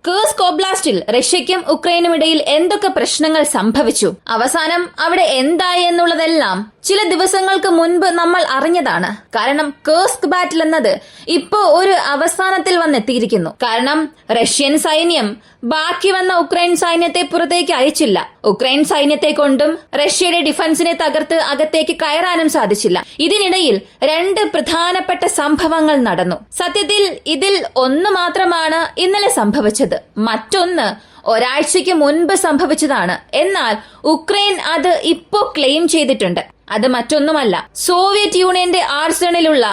കേഴ്സ്ക് ഒബ്ലാസ്റ്റിൽ റഷ്യയ്ക്കും ഉക്രൈനും ഇടയിൽ എന്തൊക്കെ പ്രശ്നങ്ങൾ സംഭവിച്ചു, അവസാനം അവിടെ എന്തായി എന്നുള്ളതെല്ലാം ചില ദിവസങ്ങൾക്ക് മുൻപ് നമ്മൾ അറിഞ്ഞതാണ്. കാരണം കേഴ്സ്ക് ബാറ്റിൽ എന്നത് ഇപ്പോ ഒരു അവസാനത്തിൽ വന്നെത്തിയിരിക്കുന്നു. കാരണം റഷ്യൻ സൈന്യം ബാക്കി വന്ന ഉക്രൈൻ സൈന്യത്തെ പുറത്തേക്ക് അയച്ചില്ല. ഉക്രൈൻ സൈന്യത്തെ കൊണ്ടും റഷ്യയുടെ ഡിഫൻസിനെ തകർത്ത് അകത്തേക്ക് കയറാനും സാധിച്ചില്ല. ഇതിനിടയിൽ രണ്ട് പ്രധാനപ്പെട്ട സംഭവങ്ങൾ നടന്നു. സത്യത്തിൽ ഇതിൽ ഒന്ന് മാത്രമാണ് ഇന്നലെ സംഭവിച്ചത്, മറ്റൊന്ന് ഒരാഴ്ചയ്ക്ക് മുൻപ് സംഭവിച്ചതാണ്. എന്നാൽ ഉക്രൈൻ അത് ഇപ്പോ ക്ലെയിം ചെയ്തിട്ടുണ്ട്. അത് മറ്റൊന്നുമല്ല, സോവിയറ്റ് യൂണിയന്റെ ആർസണലിലുള്ള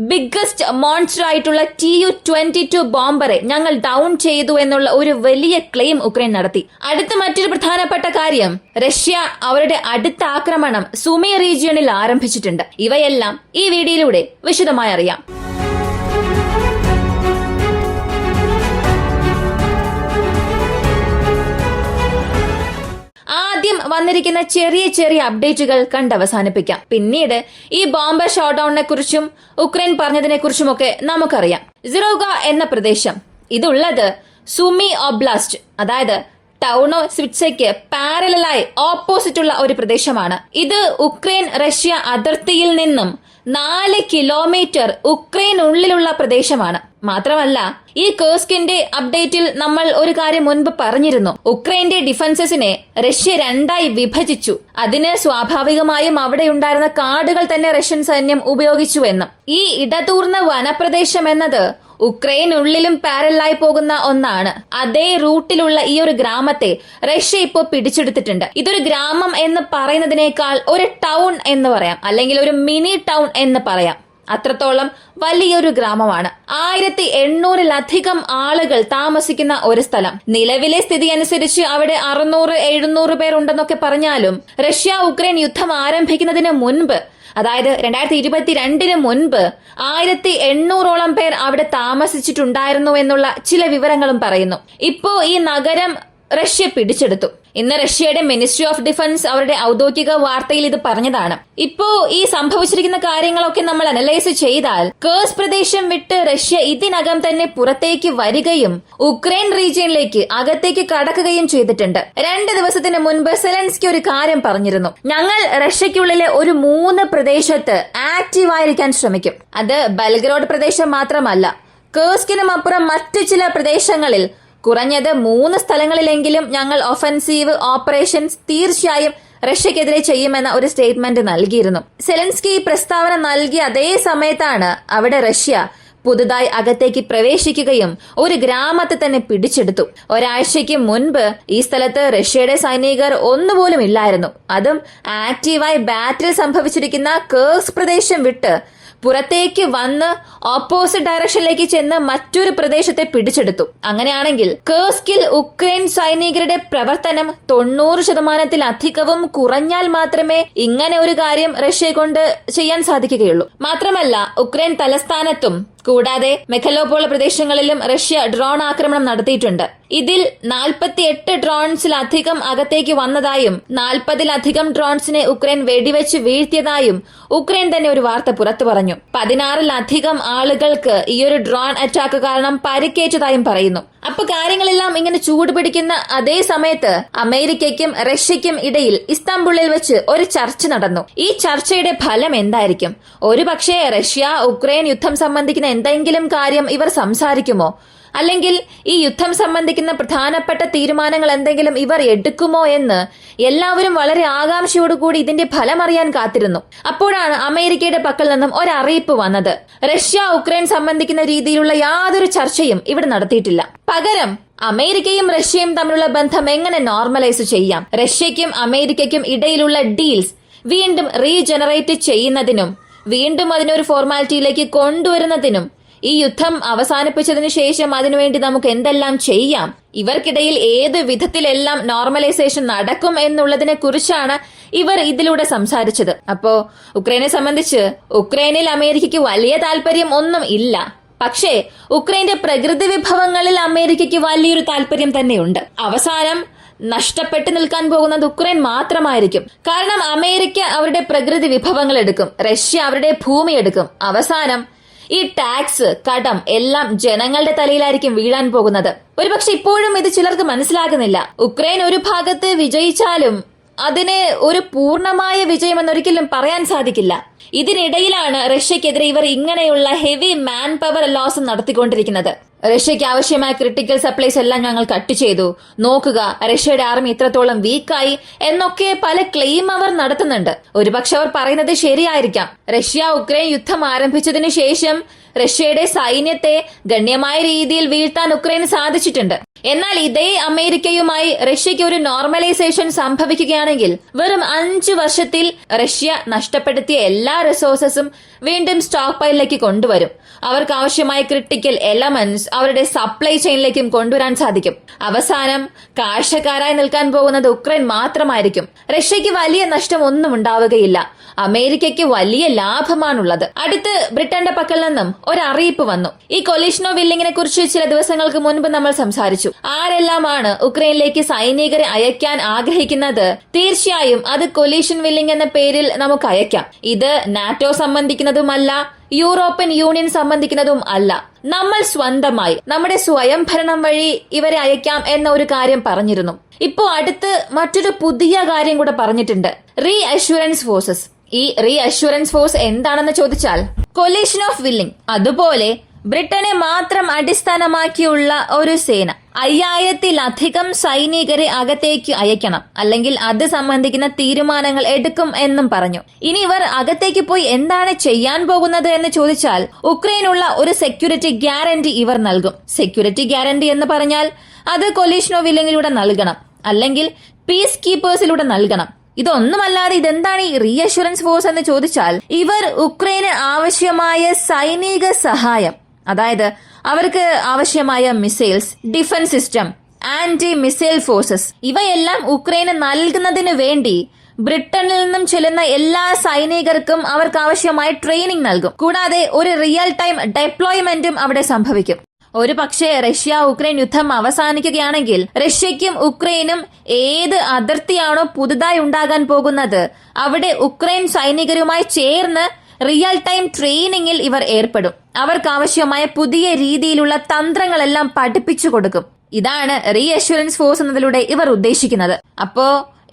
ബിഗ്ഗസ്റ്റ് മോൺസ്റ്റർ ആയിട്ടുള്ള Tu-22 ബോംബറെ ഞങ്ങൾ ഡൗൺ ചെയ്തു എന്നുള്ള ഒരു വലിയ ക്ലെയിം ഉക്രൈൻ നടത്തി. അടുത്ത മറ്റൊരു പ്രധാനപ്പെട്ട കാര്യം, റഷ്യ അവരുടെ അടുത്ത ആക്രമണം സുമി റീജിയണിൽ ആരംഭിച്ചിട്ടുണ്ട്. ഇവയെല്ലാം ഈ വീഡിയോയിലൂടെ വിശദമായി അറിയാം. ആദ്യം വന്നിരിക്കുന്ന ചെറിയ ചെറിയ അപ്ഡേറ്റുകൾ കണ്ടവസാനിപ്പിക്കാം. പിന്നീട് ഈ ബോംബ് ഷോട്ട്ഡൌണിനെ കുറിച്ചും ഉക്രൈൻ പറഞ്ഞതിനെ കുറിച്ചുമൊക്കെ നമുക്കറിയാം. സിറോഗ എന്ന പ്രദേശം ഇതുള്ളത് സുമി ഒബ്ലാസ്റ്റ്, അതായത് ടൗണോ സ്വിറ്റ്സയ്ക്ക് പാരലായി ഓപ്പോസിറ്റ് ഉള്ള ഒരു പ്രദേശമാണ്. ഇത് ഉക്രൈൻ റഷ്യ അതിർത്തിയിൽ നിന്നും 4 കിലോമീറ്റർ ഉക്രൈൻ ഉള്ളിലുള്ള പ്രദേശമാണ്. മാത്രമല്ല, ഈ കേഴ്സ്കിന്റെ അപ്ഡേറ്റിൽ നമ്മൾ ഒരു കാര്യം മുൻപ് പറഞ്ഞിരുന്നു. ഉക്രൈന്റെ ഡിഫൻസസിനെ റഷ്യ രണ്ടായി വിഭജിച്ചു. അതിന് സ്വാഭാവികമായും അവിടെ ഉണ്ടായിരുന്ന കാടുകൾ തന്നെ റഷ്യൻ സൈന്യം ഉപയോഗിച്ചു എന്നും. ഈ ഇടതൂർന്ന വനപ്രദേശം എന്നത് ഉക്രൈൻ ഉള്ളിലും പാരലായി പോകുന്ന ഒന്നാണ്. അതേ റൂട്ടിലുള്ള ഈ ഒരു ഗ്രാമത്തെ റഷ്യ ഇപ്പോൾ പിടിച്ചെടുത്തിട്ടുണ്ട്. ഇതൊരു ഗ്രാമം എന്ന് പറയുന്നതിനേക്കാൾ ഒരു ടൗൺ എന്ന് പറയാം, അല്ലെങ്കിൽ ഒരു മിനി ടൗൺ എന്ന് പറയാം. അത്രത്തോളം വലിയൊരു ഗ്രാമമാണ്. 1800-ലധികം ആളുകൾ താമസിക്കുന്ന ഒരു സ്ഥലം. നിലവിലെ സ്ഥിതി അനുസരിച്ച് അവിടെ 600-700 പേർ ഉണ്ടെന്നൊക്കെ പറഞ്ഞാലും റഷ്യ ഉക്രൈൻ യുദ്ധം ആരംഭിക്കുന്നതിന് മുൻപ്, അതായത് 2022 മുൻപ് 1800ഓളം പേർ അവിടെ താമസിച്ചിട്ടുണ്ടായിരുന്നു എന്നുള്ള ചില വിവരങ്ങളും പറയുന്നു. ഇപ്പോ ഈ നഗരം റഷ്യ പിടിച്ചെടുത്തു. ഇന്ന് റഷ്യയുടെ മിനിസ്ട്രി ഓഫ് ഡിഫൻസ് അവരുടെ ഔദ്യോഗിക വാർത്തയിൽ ഇത് പറഞ്ഞതാണ്. ഇപ്പോ ഈ സംഭവിച്ചിരിക്കുന്ന കാര്യങ്ങളൊക്കെ നമ്മൾ അനലൈസ് ചെയ്താൽ കേഴ്സ്ക് പ്രദേശം വിട്ട് റഷ്യ ഇതിനകം തന്നെ പുറത്തേക്ക് വരികയും ഉക്രൈൻ റീജിയനിലേക്ക് അകത്തേക്ക് കടക്കുകയും ചെയ്തിട്ടുണ്ട്. 2 ദിവസത്തിന് മുൻപ് സെലൻസ്കി ഒരു കാര്യം പറഞ്ഞിരുന്നു, ഞങ്ങൾ റഷ്യക്കുള്ളിലെ ഒരു 3 പ്രദേശത്ത് ആക്റ്റീവായിരിക്കാൻ ശ്രമിക്കും. അത് ബെൽഗ്രേഡ് പ്രദേശം മാത്രമല്ല, കേഴ്സ്കിനും അപ്പുറം മറ്റു ചില പ്രദേശങ്ങളിൽ കുറഞ്ഞത് 3 സ്ഥലങ്ങളിലെങ്കിലും ഞങ്ങൾ ഒഫൻസീവ് ഓപ്പറേഷൻസ് തീർച്ചയായും റഷ്യക്കെതിരെ ചെയ്യുമെന്ന ഒരു സ്റ്റേറ്റ്മെന്റ് നൽകിയിരുന്നു. സെലൻസ്കി പ്രസ്താവന നൽകിയ അതേ സമയത്താണ് അവിടെ റഷ്യ പുതുതായി അകത്തേക്ക് പ്രവേശിക്കുകയും ഒരു ഗ്രാമത്തെ തന്നെ പിടിച്ചെടുത്തു. ഒരാഴ്ചയ്ക്ക് മുൻപ് ഈ സ്ഥലത്ത് റഷ്യയുടെ സൈനികർ ഒന്നുപോലും ഇല്ലായിരുന്നു. അതും ആക്റ്റീവായി ബാറ്റിൽ സംഭവിച്ചിരിക്കുന്ന കേഴ്സ്ക് പ്രദേശം വിട്ട് പുറത്തേക്ക് വന്ന് ഓപ്പോസിറ്റ് ഡയറക്ഷനിലേക്ക് ചെന്ന് മറ്റൊരു പ്രദേശത്തെ പിടിച്ചെടുത്തു. അങ്ങനെയാണെങ്കിൽ കേഴ്സ്കിൽ ഉക്രൈൻ സൈനികരുടെ പ്രവർത്തനം 90%-ലധികവും കുറഞ്ഞാൽ മാത്രമേ ഇങ്ങനെ ഒരു കാര്യം റഷ്യയെ കൊണ്ട് ചെയ്യാൻ സാധിക്കുകയുള്ളൂ. മാത്രമല്ല, ഉക്രൈൻ തലസ്ഥാനത്തും കൂടാതെ മെഖലോപോൾ പ്രദേശങ്ങളിലും റഷ്യ ഡ്രോൺ ആക്രമണം നടത്തിയിട്ടുണ്ട്. ഇതിൽ 48 ഡ്രോൺസിലധികം അകത്തേക്ക് വന്നതായും 40-ലധികം ഡ്രോൺസിനെ ഉക്രൈൻ വെടിവെച്ച് വീഴ്ത്തിയതായും ഉക്രൈൻ തന്നെ ഒരു വാർത്ത പുറത്തു പറഞ്ഞു. 16-ലധികം ആളുകൾക്ക് ഈ ഒരു ഡ്രോൺ അറ്റാക്ക് കാരണം പരിക്കേറ്റതായും പറയുന്നു. അപ്പൊ കാര്യങ്ങളെല്ലാം ഇങ്ങനെ ചൂടുപിടിക്കുന്ന അതേ സമയത്ത് അമേരിക്കയ്ക്കും റഷ്യയ്ക്കും ഇടയിൽ ഇസ്താംബുളിൽ വെച്ച് ഒരു ചർച്ച നടന്നു. ഈ ചർച്ചയുടെ ഫലം എന്തായിരിക്കും? ഒരുപക്ഷെ റഷ്യ ഉക്രൈൻ യുദ്ധം സംബന്ധിക്കുന്ന എന്തെങ്കിലും കാര്യം ഇവർ സംസാരിക്കുമോ? അല്ലെങ്കിൽ ഈ യുദ്ധം സംബന്ധിക്കുന്ന പ്രധാനപ്പെട്ട തീരുമാനങ്ങൾ എന്തെങ്കിലും ഇവർ എടുക്കുമോ എന്ന് എല്ലാവരും വളരെ ആകാംക്ഷയോടുകൂടി ഇതിന്റെ ഫലം അറിയാൻ കാത്തിരുന്നു. അപ്പോഴാണ് അമേരിക്കയുടെ പക്കൽ നിന്നും ഒരറിയിപ്പ് വന്നത്. റഷ്യ ഉക്രൈൻ സംബന്ധിക്കുന്ന രീതിയിലുള്ള യാതൊരു ചർച്ചയും ഇവിടെ നടത്തിയിട്ടില്ല. പകരം അമേരിക്കയും റഷ്യയും തമ്മിലുള്ള ബന്ധം എങ്ങനെ നോർമലൈസ് ചെയ്യാം, റഷ്യയ്ക്കും അമേരിക്കയ്ക്കും ഇടയിലുള്ള ഡീൽസ് വീണ്ടും റീജനറേറ്റ് ചെയ്യുന്നതിനും വീണ്ടും അതിനൊരു ഫോർമാലിറ്റിയിലേക്ക് കൊണ്ടുവരുന്നതിനും ഈ യുദ്ധം അവസാനിപ്പിച്ചതിനു ശേഷം അതിനുവേണ്ടി നമുക്ക് എന്തെല്ലാം ചെയ്യാം, ഇവർക്കിടയിൽ ഏത് വിധത്തിലെല്ലാം നോർമലൈസേഷൻ നടക്കും എന്നുള്ളതിനെ കുറിച്ചാണ് ഇവർ ഇതിലൂടെ സംസാരിച്ചത്. അപ്പോ ഉക്രൈനെ സംബന്ധിച്ച് ഉക്രൈനിൽ അമേരിക്കയ്ക്ക് വലിയ താല്പര്യം ഒന്നും ഇല്ല. പക്ഷേ ഉക്രൈന്റെ പ്രകൃതി വിഭവങ്ങളിൽ അമേരിക്കയ്ക്ക് വലിയൊരു താല്പര്യം തന്നെയുണ്ട്. അവസാനം നഷ്ടപ്പെട്ടു നിൽക്കാൻ പോകുന്നത് ഉക്രൈൻ മാത്രമായിരിക്കും. കാരണം അമേരിക്ക അവരുടെ പ്രകൃതി വിഭവങ്ങൾ എടുക്കും, റഷ്യ അവരുടെ ഭൂമി എടുക്കും. അവസാനം ഈ ടാക്സ്, കടം എല്ലാം ജനങ്ങളുടെ തലയിലായിരിക്കും വീഴാൻ പോകുന്നത്. ഒരുപക്ഷെ ഇപ്പോഴും ഇത് ചിലർക്ക് മനസ്സിലാകുന്നില്ല. ഉക്രൈൻ ഒരു ഭാഗത്ത് വിജയിച്ചാലും അതിന് ഒരു പൂർണ്ണമായ വിജയം എന്നൊരിക്കലും പറയാൻ സാധിക്കില്ല. ഇതിനിടയിലാണ് റഷ്യക്കെതിരെ ഇവർ ഇങ്ങനെയുള്ള ഹെവി മാൻ പവർ ലോസ് നടത്തിക്കൊണ്ടിരിക്കുന്നത്. റഷ്യയ്ക്ക് ആവശ്യമായ ക്രിട്ടിക്കൽ സപ്ലൈസ് എല്ലാം ഞങ്ങൾ കട്ട് ചെയ്തു, നോക്കുക റഷ്യയുടെ ആർമി ഇത്രത്തോളം വീക്കായി എന്നൊക്കെ പല ക്ലെയിം അവർ നടത്തുന്നുണ്ട്. ഒരുപക്ഷെ അവർ പറയുന്നത് ശരിയായിരിക്കാം. റഷ്യ ഉക്രൈൻ യുദ്ധം ആരംഭിച്ചതിനു ശേഷം റഷ്യയുടെ സൈന്യത്തെ ഗണ്യമായ രീതിയിൽ വീഴ്ത്താൻ ഉക്രൈന് സാധിച്ചിട്ടുണ്ട്. എന്നാൽ ഇതേ അമേരിക്കയുമായി റഷ്യയ്ക്ക് ഒരു നോർമലൈസേഷൻ സംഭവിക്കുകയാണെങ്കിൽ വെറും 5 വർഷത്തിൽ റഷ്യ നഷ്ടപ്പെടുത്തിയ എല്ലാ റിസോഴ്സസും വീണ്ടും സ്റ്റോക്ക് പൈലിലേക്ക് കൊണ്ടുവരും. അവർക്ക് ആവശ്യമായ ക്രിട്ടിക്കൽ എലമെന്റ്സ് അവരുടെ സപ്ലൈ ചെയിനിലേക്കും കൊണ്ടുവരാൻ സാധിക്കും. അവസാനം കാഴ്ചക്കാരായി നിൽക്കാൻ പോകുന്നത് ഉക്രൈൻ മാത്രമായിരിക്കും. റഷ്യയ്ക്ക് വലിയ നഷ്ടം ഒന്നും ഉണ്ടാവുകയില്ല. അമേരിക്കയ്ക്ക് വലിയ ലാഭമാണുള്ളത്. അടുത്ത് ബ്രിട്ടന്റെ പക്കൽ നിന്നും ഒരു അറിയിപ്പ് വന്നു. ഈ കൊലീഷൻ ഓഫ് വില്ലിങ്ങിനെ കുറിച്ച് ചില ദിവസങ്ങൾക്ക് മുൻപ് നമ്മൾ സംസാരിച്ചു. ആരെല്ലാമാണ് ഉക്രൈനിലേക്ക് സൈനികരെ അയക്കാൻ ആഗ്രഹിക്കുന്നത്, തീർച്ചയായും അത് കൊലീഷൻ വില്ലിംഗ് എന്ന പേരിൽ നമുക്ക് അയക്കാം. ഇത് നാറ്റോ സംബന്ധിക്കുന്നതുമല്ല, യൂറോപ്യൻ യൂണിയൻ സംബന്ധിക്കുന്നതും അല്ല. നമ്മൾ സ്വന്തമായി നമ്മുടെ സ്വയം ഭരണം വഴി ഇവരെ അയക്കാം എന്ന ഒരു കാര്യം പറഞ്ഞിരുന്നു. ഇപ്പോ അടുത്ത് മറ്റൊരു പുതിയ കാര്യം കൂടെ പറഞ്ഞിട്ടുണ്ട്, റീ അഷ്വറൻസ് ഫോഴ്സസ്. ഈ റീ അഷ്വറൻസ് ഫോഴ്സ് എന്താണെന്ന് ചോദിച്ചാൽ കൊലീഷൻ ഓഫ് വില്ലിംഗ്, അതുപോലെ ബ്രിട്ടനെ മാത്രം അടിസ്ഥാനമാക്കിയുള്ള ഒരു സേന 5000-ലധികം സൈനികരെ അകത്തേക്ക് അയക്കണം, അല്ലെങ്കിൽ അത് സംബന്ധിക്കുന്ന തീരുമാനങ്ങൾ എടുക്കും എന്നും പറഞ്ഞു. ഇനി ഇവർ അകത്തേക്ക് പോയി എന്താണ് ചെയ്യാൻ പോകുന്നത് എന്ന് ചോദിച്ചാൽ ഉക്രൈനുള്ള ഒരു സെക്യൂരിറ്റി ഗ്യാരണ്ടി ഇവർ നൽകും. സെക്യൂരിറ്റി ഗ്യാരണ്ടി എന്ന് പറഞ്ഞാൽ അത് കൊലീഷൻ ഓഫ് വില്ലിങ്ങിലൂടെ നൽകണം, അല്ലെങ്കിൽ പീസ് കീപ്പേഴ്സിലൂടെ നൽകണം. ഇതൊന്നുമല്ലാതെ ഇതെന്താണ് ഈ റീഅഷ്വറൻസ് ഫോഴ്സ് എന്ന് ചോദിച്ചാൽ ഇവർ ഉക്രൈന് ആവശ്യമായ സൈനിക സഹായം, അതായത് അവർക്ക് ആവശ്യമായ missiles, defence system, anti missile forces ഇവയെല്ലാം ഉക്രൈന് നൽകുന്നതിന് വേണ്ടി ബ്രിട്ടനിൽ നിന്നും ചെല്ലുന്ന എല്ലാ സൈനികർക്കും അവർക്ക് ആവശ്യമായ ട്രെയിനിങ് നൽകും. കൂടാതെ ഒരു റിയൽ ടൈം ഡെപ്ലോയ്മെന്റും അവിടെ സംഭവിക്കും. ഒരു പക്ഷേ റഷ്യ ഉക്രൈൻ യുദ്ധം അവസാനിക്കുകയാണെങ്കിൽ റഷ്യയ്ക്കും ഉക്രൈനും ഏത് അതിർത്തിയാണോ പുതുതായി ഉണ്ടാകാൻ പോകുന്നത് അവിടെ ഉക്രൈൻ സൈനികരുമായി ചേർന്ന് റിയൽ ടൈം ട്രെയിനിങ്ങിൽ ഇവർ ഏർപ്പെടും. അവർക്ക് ആവശ്യമായ പുതിയ രീതിയിലുള്ള തന്ത്രങ്ങളെല്ലാം പഠിപ്പിച്ചു കൊടുക്കും. ഇതാണ് റീഅഷ്വറൻസ് ഫോഴ്സ് എന്നതിലൂടെ ഇവർ ഉദ്ദേശിക്കുന്നത്. അപ്പോ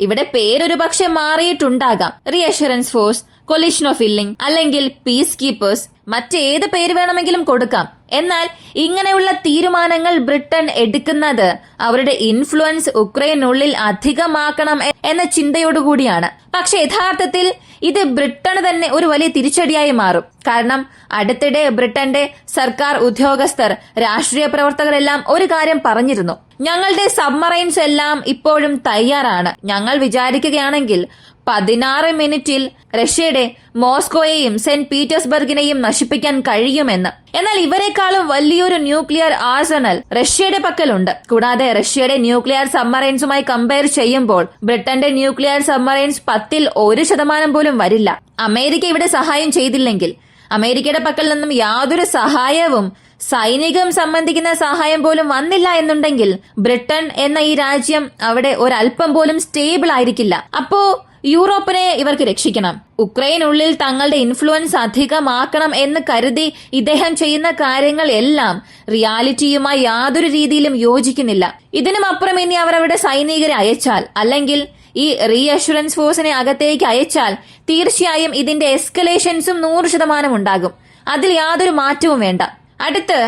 ഇവിടെ പേരൊരു പക്ഷെ മാറിയിട്ടുണ്ടാകാം. റീഅഷ്വറൻസ് ഫോഴ്സ്, കൊലീഷൻ ഓഫ് വില്ലിംഗ്, അല്ലെങ്കിൽ പീസ് കീപ്പേഴ്സ്, മറ്റേത് പേര് വേണമെങ്കിലും കൊടുക്കാം. എന്നാൽ ഇങ്ങനെയുള്ള തീരുമാനങ്ങൾ ബ്രിട്ടൻ എടുക്കുന്നത് അവരുടെ ഇൻഫ്ലുവൻസ് ഉക്രൈനുള്ളിൽ അധികമാക്കണം എന്ന ചിന്തയോടുകൂടിയാണ്. പക്ഷെ യഥാർത്ഥത്തിൽ ഇത് ബ്രിട്ടന് തന്നെ ഒരു വലിയ തിരിച്ചടിയായി മാറും. കാരണം അടുത്തിടെ ബ്രിട്ടന്റെ സർക്കാർ ഉദ്യോഗസ്ഥർ, രാഷ്ട്രീയ പ്രവർത്തകരെല്ലാം ഒരു കാര്യം പറഞ്ഞിരുന്നു, ഞങ്ങളുടെ സബ്മറൈൻസ് എല്ലാം ഇപ്പോഴും തയ്യാറാണ്. ഞങ്ങൾ വിചാരിക്കുകയാണെങ്കിൽ 16 മിനിറ്റിൽ റഷ്യയുടെ മോസ്കോയെയും സെന്റ് പീറ്റേഴ്സ്ബർഗിനെയും നശിപ്പിക്കാൻ കഴിയുമെന്ന്. എന്നാൽ ഇവരെക്കാളും വലിയൊരു ന്യൂക്ലിയർ ആർസണൽ റഷ്യയുടെ പക്കലുണ്ട്. കൂടാതെ റഷ്യയുടെ ന്യൂക്ലിയർ സബ്മറൈൻസുമായി കമ്പയർ ചെയ്യുമ്പോൾ ബ്രിട്ടന്റെ ന്യൂക്ലിയർ സബ്മറൈൻസ് 10% പോലും വരില്ല. അമേരിക്ക ഇവിടെ സഹായം ചെയ്തില്ലെങ്കിൽ, അമേരിക്കയുടെ പക്കൽ നിന്നും യാതൊരു സഹായവും സൈനികം സംബന്ധിക്കുന്ന സഹായം പോലും വന്നില്ല എന്നുണ്ടെങ്കിൽ ബ്രിട്ടൻ എന്ന ഈ രാജ്യം അവിടെ ഒരല്പം പോലും സ്റ്റേബിൾ ആയിരിക്കില്ല. അപ്പോ യൂറോപ്പിനെ ഇവർക്ക് രക്ഷിക്കണം. ഉക്രൈനുള്ളിൽ തങ്ങളുടെ ഇൻഫ്ലുവൻസ് അധികമാക്കണം എന്ന് കരുതി ഇദ്ദേഹം ചെയ്യുന്ന കാര്യങ്ങൾ എല്ലാം റിയാലിറ്റിയുമായി യാതൊരു രീതിയിലും യോജിക്കുന്നില്ല. ഇതിനുമപ്പുറം ഇനി അവർ അവരുടെ സൈനികരെ അയച്ചാൽ, അല്ലെങ്കിൽ ഈ റീഅഷ്വറൻസ് ഫോഴ്സിനെ അകത്തേക്ക് അയച്ചാൽ തീർച്ചയായും ഇതിന്റെ എസ്കലേഷൻസും 100% ഉണ്ടാകും. അതിൽ യാതൊരു മാറ്റവും വേണ്ട. അടുത്ത്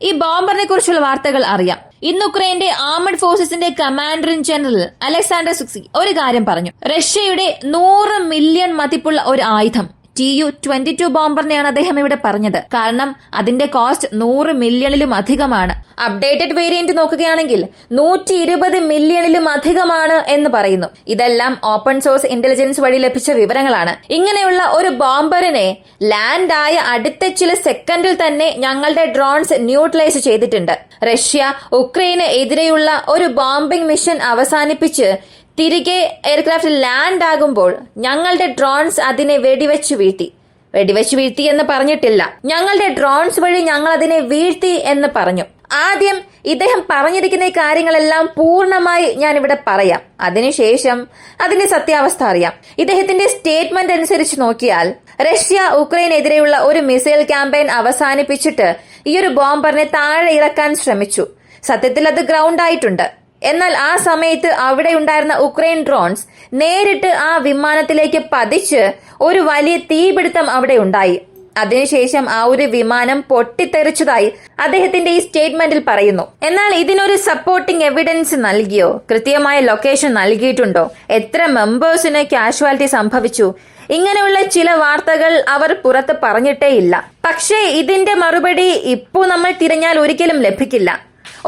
ഈ ബോംബറിനെ കുറിച്ചുള്ള വാർത്തകൾ അറിയാം. ഇന്ന് ഉക്രൈന്റെ ആർമഡ് ഫോഴ്സസിന്റെ കമാൻഡർ ഇൻ ജനറൽ അലക്സാണ്ടർ സുക്സി ഒരു കാര്യം പറഞ്ഞു. റഷ്യയുടെ 100 മില്യൺ മതിപ്പുള്ള ഒരു ആയുധം Tu-22 ബോംബറിനെയാണ് അദ്ദേഹം ഇവിടെ പറഞ്ഞത്. കാരണം അതിന്റെ കോസ്റ്റ് 100 മില്യണിലും അധികമാണ്. അപ്ഡേറ്റഡ് വേരിയന്റ് നോക്കുകയാണെങ്കിൽ 120 മില്യണിലും അധികമാണ് എന്ന് പറയുന്നു. ഇതെല്ലാം ഓപ്പൺ സോഴ്സ് ഇന്റലിജൻസ് വഴി ലഭിച്ച വിവരങ്ങളാണ്. ഇങ്ങനെയുള്ള ഒരു ബോംബറിനെ ലാൻഡ് ആയ അടുത്ത ചില സെക്കൻഡിൽ തന്നെ ഞങ്ങളുടെ ഡ്രോൺസ് ന്യൂട്രലൈസ് ചെയ്തിട്ടുണ്ട്. റഷ്യ ഉക്രൈന് എതിരെയുള്ള ഒരു ബോംബിംഗ് മിഷൻ അവസാനിപ്പിച്ച് തിരികെ എയർക്രാഫ്റ്റ് ലാൻഡ് ആകുമ്പോൾ ഞങ്ങളുടെ ഡ്രോൺസ് അതിനെ വെടിവെച്ചു വീഴ്ത്തി എന്ന് പറഞ്ഞിട്ടില്ല, ഞങ്ങളുടെ ഡ്രോൺസ് വഴി ഞങ്ങൾ അതിനെ വീഴ്ത്തി എന്ന് പറഞ്ഞു. ആദ്യം ഇദ്ദേഹം പറഞ്ഞിരിക്കുന്ന ഈ കാര്യങ്ങളെല്ലാം പൂർണ്ണമായി ഞാൻ ഇവിടെ പറയാം. അതിനുശേഷം അതിന്റെ സത്യാവസ്ഥ അറിയാം. ഇദ്ദേഹത്തിന്റെ സ്റ്റേറ്റ്മെന്റ് അനുസരിച്ച് നോക്കിയാൽ റഷ്യ ഉക്രൈനെതിരെയുള്ള ഒരു മിസൈൽ ക്യാമ്പയിൻ അവസാനിപ്പിച്ചിട്ട് ഈ ഒരു ബോംബറിനെ താഴെ ഇറക്കാൻ ശ്രമിച്ചു. സത്യത്തിൽ അത് ഗ്രൗണ്ട് ആയിട്ടുണ്ട്. എന്നാൽ ആ സമയത്ത് അവിടെ ഉണ്ടായിരുന്ന ഉക്രൈൻ ഡ്രോൺസ് നേരിട്ട് ആ വിമാനത്തിലേക്ക് പതിച്ച് ഒരു വലിയ തീപിടുത്തം അവിടെ ഉണ്ടായി. അതിനുശേഷം ആ ഒരു വിമാനം പൊട്ടിത്തെറിച്ചതായി അദ്ദേഹത്തിന്റെ ഈ സ്റ്റേറ്റ്മെന്റിൽ പറയുന്നു. എന്നാൽ ഇതിനൊരു സപ്പോർട്ടിംഗ് എവിഡൻസ് നൽകിയോ? കൃത്യമായ ലൊക്കേഷൻ നൽകിയിട്ടുണ്ടോ? എത്ര മെമ്പേഴ്സിന് കാഷ്വാലിറ്റി സംഭവിച്ചു? ഇങ്ങനെയുള്ള ചില വാർത്തകൾ അവർ പുറത്ത് പറഞ്ഞിട്ടേ ഇല്ല. പക്ഷേ ഇതിന്റെ മറുപടി ഇപ്പോൾ നമ്മൾ തിരഞ്ഞാൽ ഒരിക്കലും ലഭിക്കില്ല.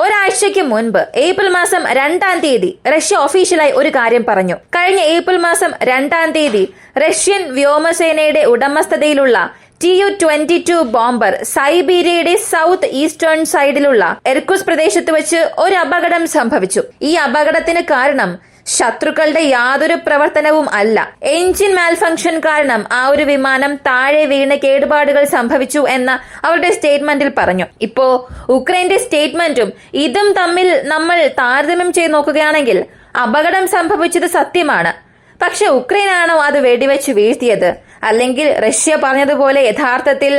ഒരാഴ്ചയ്ക്ക് മുൻപ് ഏപ്രിൽ മാസം 2-ാം തീയതി റഷ്യ ഒഫീഷ്യലായി ഒരു കാര്യം പറഞ്ഞു. കഴിഞ്ഞ ഏപ്രിൽ മാസം 2-ാം തീയതി റഷ്യൻ വ്യോമസേനയുടെ ഉടമസ്ഥതയിലുള്ള Tu-22 ബോംബർ സൈബീരിയയുടെ സൗത്ത് ഈസ്റ്റേൺ സൈഡിലുള്ള എർക്കുസ് പ്രദേശത്ത് വെച്ച് ഒരു അപകടം സംഭവിച്ചു. ഈ അപകടത്തിന് കാരണം ശത്രുക്കളുടെ യാതൊരു പ്രവർത്തനവും അല്ല. എഞ്ചിൻ മാൽഫങ്ഷൻ കാരണം ആ ഒരു വിമാനം താഴെ വീണ് കേടുപാടുകൾ സംഭവിച്ചു എന്ന് അവരുടെ സ്റ്റേറ്റ്മെന്റിൽ പറഞ്ഞു. ഇപ്പോ ഉക്രൈന്റെ സ്റ്റേറ്റ്മെന്റും ഇതും തമ്മിൽ നമ്മൾ താരതമ്യം ചെയ്ത് നോക്കുകയാണെങ്കിൽ അപകടം സംഭവിച്ചത് സത്യമാണ്. പക്ഷെ ഉക്രൈനാണോ അത് വെടിവെച്ച് വീഴ്ത്തിയത്? അല്ലെങ്കിൽ റഷ്യ പറഞ്ഞതുപോലെ യഥാർത്ഥത്തിൽ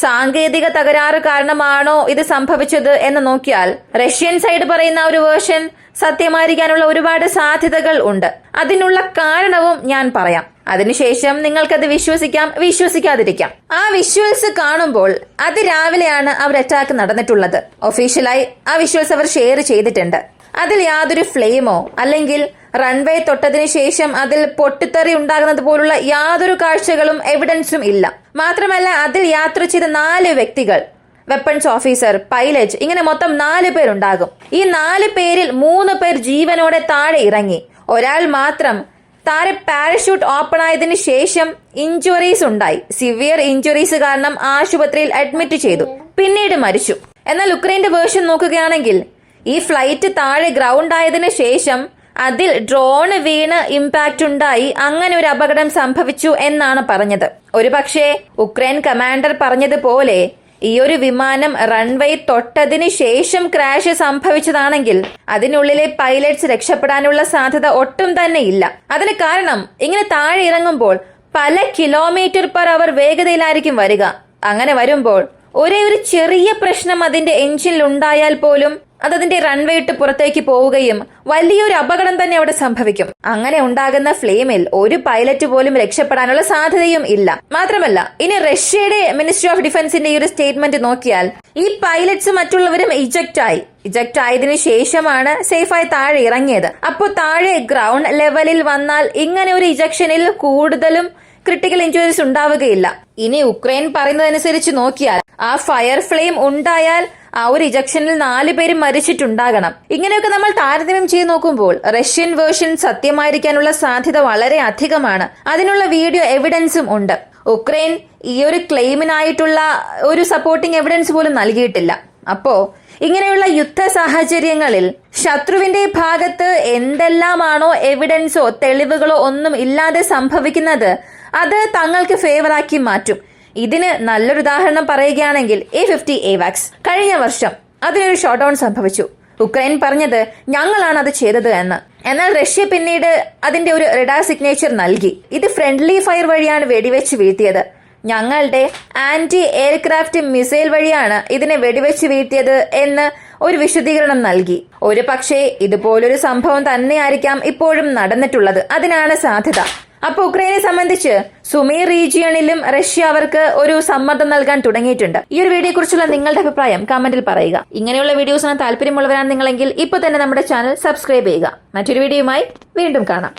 സാങ്കേതിക തകരാറ് കാരണമാണോ ഇത് സംഭവിച്ചത് എന്ന് നോക്കിയാൽ റഷ്യൻ സൈഡ് പറയുന്ന ഒരു വേർഷൻ സത്യമായിരിക്കാനുള്ള ഒരുപാട് സാധ്യതകൾ ഉണ്ട്. അതിനുള്ള കാരണവും ഞാൻ പറയാം. അതിനുശേഷം നിങ്ങൾക്കത് വിശ്വസിക്കാം, വിശ്വസിക്കാതിരിക്കാം. ആ വിഷ്വൽസ് കാണുമ്പോൾ അതിരാവിലെയാണ് അവർ അറ്റാക്ക് നടന്നിട്ടുള്ളത്. ഒഫീഷ്യലായി ആ വിഷ്വൽസ് അവർ ഷെയർ ചെയ്തിട്ടുണ്ട്. അതിൽ യാതൊരു ഫ്ലെയിമോ അല്ലെങ്കിൽ റൺവേ തൊട്ടതിനു ശേഷം അതിൽ പൊട്ടിത്തെറി ഉണ്ടാകുന്നത് പോലുള്ള യാതൊരു കാഴ്ചകളും എവിഡൻസും ഇല്ല. മാത്രമല്ല അതിൽ യാത്ര ചെയ്ത 4 വ്യക്തികൾ, വെപ്പൺസ് ഓഫീസർ, പൈലറ്റ്, ഇങ്ങനെ മൊത്തം 4 പേരുണ്ടാകും. ഈ 4 പേരിൽ 3 പേർ ജീവനോടെ താഴെ ഇറങ്ങി. ഒരാൾ മാത്രം താഴെ പാരഷൂട്ട് ഓപ്പൺ ആയതിനു ശേഷം ഇഞ്ചുറീസ് ഉണ്ടായി. സിവിയർ ഇഞ്ചുറീസ് കാരണം ആശുപത്രിയിൽ അഡ്മിറ്റ് ചെയ്തു, പിന്നീട് മരിച്ചു. എന്നാൽ ഉക്രൈന്റെ വേർഷൻ നോക്കുകയാണെങ്കിൽ ഈ ഫ്ലൈറ്റ് താഴെ ഗ്രൗണ്ട് ആയതിനു ശേഷം അതിൽ ഡ്രോൺ വീണ് ഇമ്പാക്ട് ഉണ്ടായി, അങ്ങനെ ഒരു അപകടം സംഭവിച്ചു എന്നാണ് പറഞ്ഞത്. ഒരു പക്ഷേ ഉക്രൈൻ കമാൻഡർ പറഞ്ഞതുപോലെ ഈ ഒരു വിമാനം റൺവേ തൊട്ടതിന് ശേഷം ക്രാഷ് സംഭവിച്ചതാണെങ്കിൽ അതിനുള്ളിലെ പൈലറ്റ്സ് രക്ഷപ്പെടാനുള്ള സാധ്യത ഒട്ടും തന്നെ ഇല്ല. അതിന് കാരണം ഇങ്ങനെ താഴെ ഇറങ്ങുമ്പോൾ പല km/h വേഗതയിലായിരിക്കും വരിക. അങ്ങനെ വരുമ്പോൾ ഒരേ ഒരു ചെറിയ പ്രശ്നം അതിന്റെ എഞ്ചിനിൽ ഉണ്ടായാൽ പോലും അതിന്റെ റൺവേ ഇട്ട് പുറത്തേക്ക് പോവുകയും വലിയൊരു അപകടം തന്നെ അവിടെ സംഭവിക്കും. അങ്ങനെ ഉണ്ടാകുന്ന ഫ്ലെയിമിൽ ഒരു പൈലറ്റ് പോലും രക്ഷപ്പെടാനുള്ള സാധ്യതയും ഇല്ല. മാത്രമല്ല ഇനി റഷ്യയുടെ മിനിസ്ട്രി ഓഫ് ഡിഫൻസിന്റെ ഈ ഒരു സ്റ്റേറ്റ്മെന്റ് നോക്കിയാൽ ഈ പൈലറ്റ്സ് മറ്റുള്ളവരും ഇജക്ട് ആയതിനു ശേഷമാണ് സേഫായി താഴെ ഇറങ്ങിയത്. അപ്പോൾ താഴെ ഗ്രൗണ്ട് ലെവലിൽ വന്നാൽ ഇങ്ങനെ ഒരു ഇജക്ഷനിൽ കൂടുതലും ക്രിട്ടിക്കൽ ഇഞ്ചുറീസ് ഉണ്ടാവുകയില്ല. ഇനി ഉക്രൈൻ പറയുന്നതനുസരിച്ച് നോക്കിയാൽ ആ ഫയർ ഫ്ലെയിം ഉണ്ടായാൽ ആ ഒരു ഇജക്ഷനിൽ 4 പേര് മരിച്ചിട്ടുണ്ടാകണം. ഇങ്ങനെയൊക്കെ നമ്മൾ താരതമ്യം ചെയ്ത് നോക്കുമ്പോൾ റഷ്യൻ വേർഷൻ സത്യമായിരിക്കാനുള്ള സാധ്യത വളരെ അധികമാണ്. അതിനുള്ള വീഡിയോ എവിഡൻസും ഉണ്ട്. ഉക്രൈൻ ഈ ഒരു ക്ലെയിമിനായിട്ടുള്ള ഒരു സപ്പോർട്ടിംഗ് എവിഡൻസ് പോലും നൽകിയിട്ടില്ല. അപ്പോ ഇങ്ങനെയുള്ള യുദ്ധ സാഹചര്യങ്ങളിൽ ശത്രുവിന്റെ ഭാഗത്ത് എന്തെല്ലാമാണോ എവിഡൻസോ തെളിവുകളോ ഒന്നും ഇല്ലാതെ സംഭവിക്കുന്നത് അത് തങ്ങൾക്ക് ഫേവറാക്കി മാറ്റും. ഇതിന് നല്ലൊരു ഉദാഹരണം പറയുകയാണെങ്കിൽ A-50 AWACS കഴിഞ്ഞ വർഷം അതിനൊരു ഷോട്ട് ഡൗൺ സംഭവിച്ചു. ഉക്രൈൻ പറഞ്ഞത് ഞങ്ങളാണ് അത് ചെയ്തത് എന്ന്. എന്നാൽ റഷ്യ പിന്നീട് അതിന്റെ ഒരു റഡാർ സിഗ്നേച്ചർ നൽകി. ഇത് ഫ്രണ്ട്ലി ഫയർ വഴിയാണ് വെടിവെച്ച് വീഴ്ത്തിയത്, ഞങ്ങളുടെ ആന്റി എയർക്രാഫ്റ്റ് മിസൈൽ വഴിയാണ് ഇതിനെ വെടിവെച്ച് വീഴ്ത്തിയത് എന്ന് ഒരു വിശദീകരണം നൽകി. ഒരു പക്ഷേ ഇതുപോലൊരു സംഭവം തന്നെയായിരിക്കാം ഇപ്പോഴും നടന്നിട്ടുള്ളത്. അതിനാണ് സാധ്യത. അപ്പോൾ ഉക്രൈനെ സംബന്ധിച്ച് സുമി റീജിയണിലും റഷ്യ അവർക്ക് ഒരു സമ്മർദ്ദം നൽകാൻ തുടങ്ങിയിട്ടുണ്ട്. ഈ ഒരു വീഡിയോയെ കുറിച്ചുള്ള നിങ്ങളുടെ അഭിപ്രായം കമന്റിൽ പറയുക. ഇങ്ങനെയുള്ള വീഡിയോസിന് താല്പര്യമുള്ളവരാണ് നിങ്ങളെങ്കിൽ ഇപ്പോൾ തന്നെ നമ്മുടെ ചാനൽ സബ്സ്ക്രൈബ് ചെയ്യുക. മറ്റൊരു വീഡിയോയുമായി വീണ്ടും കാണാം.